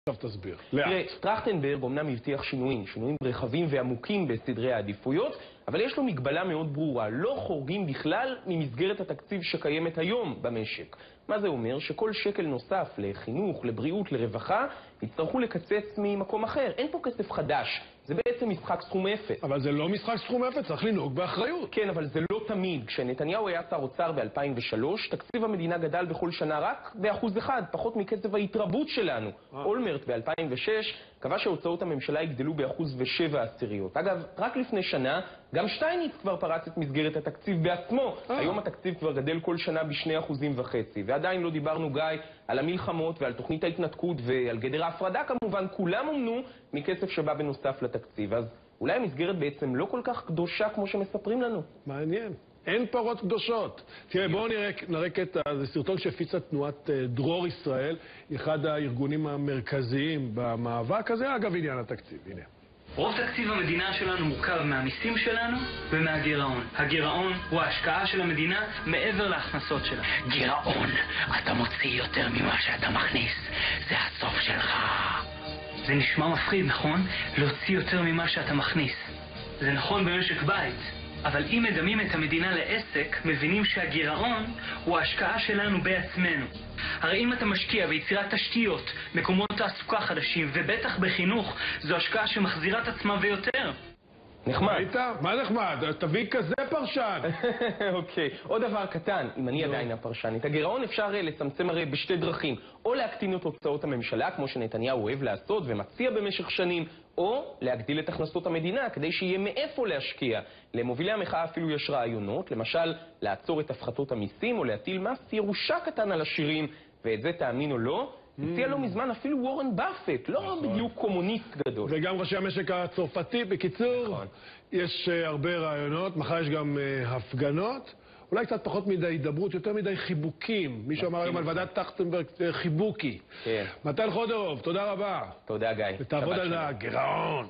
עכשיו תסביר. תראה, טרכטנברג אומנם הבטיח שינויים רחבים ועמוקים בסדרי העדיפויות, אבל יש לו מגבלה מאוד ברורה, לא חורגים בכלל ממסגרת התקציב שקיימת היום במשק. מה זה אומר? שכל שקל נוסף לחינוך, לבריאות, לרווחה, יצטרכו לקצץ ממקום אחר. אין פה כסף חדש, זה בעצם משחק סכום אפס. אבל זה לא משחק סכום אפס, צריך לנהוג באחריות. כן, אבל זה לא תמיד. כשנתניהו היה שר אוצר ב-2003, תקציב המדינה גדל בכל שנה רק ב1%, פחות מקצב ההתרבות שלנו. אולמרט ב-2006 קבע שהוצאות הממשלה יגדלו ב1.7%. אגב, רק לפני שנה, גם שטייניץ כבר פרץ את מסגרת התקציב בעצמו. היום התקציב כבר גדל כל שנה ב2.5%. ועדיין לא דיברנו, גיא, על המלחמות ועל תוכנית ההתנתקות ועל גדר ההפרדה, כמובן, כולם אומנו מכסף שבא בנוסף לתקציב. אז אולי המסגרת בעצם לא כל כך קדושה כמו שמספרים לנו. מעניין. אין פרות קדושות. תראה, בואו נראה קטע, זה סרטון שהפיצה תנועת דרור ישראל, אחד הארגונים המרכזיים במאבק הזה, אגב עניין התקציב. הנה. רוב תקציב המדינה שלנו מורכב מהמיסים שלנו ומהגירעון. הגירעון הוא ההשקעה של המדינה מעבר להכנסות שלה. גירעון, אתה מוציא יותר ממה שאתה מכניס, זה הסוף שלך. זה נשמע מפחיד, נכון? להוציא יותר ממה שאתה מכניס. זה נכון במשק בית, אבל אם מדמים את המדינה לעסק, מבינים שהגירעון הוא ההשקעה שלנו בעצמנו. הרי אם אתה משקיע ביצירת תשתיות, מקומות תעסוקה חדשים, ובטח בחינוך, זו השקעה שמחזירה את עצמה ויותר. נחמד. היית? מה נחמד? תביא כזה פרשן. אוקיי. עוד דבר קטן, אם אני עדיין הפרשן. את הגירעון אפשר לצמצם הרי בשתי דרכים. או להקטין את הוצאות הממשלה, כמו שנתניהו אוהב לעשות ומציע במשך שנים, או להגדיל את הכנסות המדינה, כדי שיהיה מאיפה להשקיע. למובילי המחאה אפילו יש רעיונות, למשל, לעצור את הפחתות המיסים, או להטיל מס ירושה קטן על עשירים, ואת זה תאמין או לא, הציע לא מזמן אפילו וורן באפט, לא בדיוק קומוניסט גדול. וגם ראשי המשק הצרפתי, בקיצור, יש הרבה רעיונות, מחר יש גם הפגנות, אולי קצת פחות מדי הידברות, יותר מדי חיבוקים. מישהו אמר היום על ועדת טרכטנברג חיבוקי. מתן חודרוב, תודה רבה. תודה גיא. ותעבוד על הגירעון.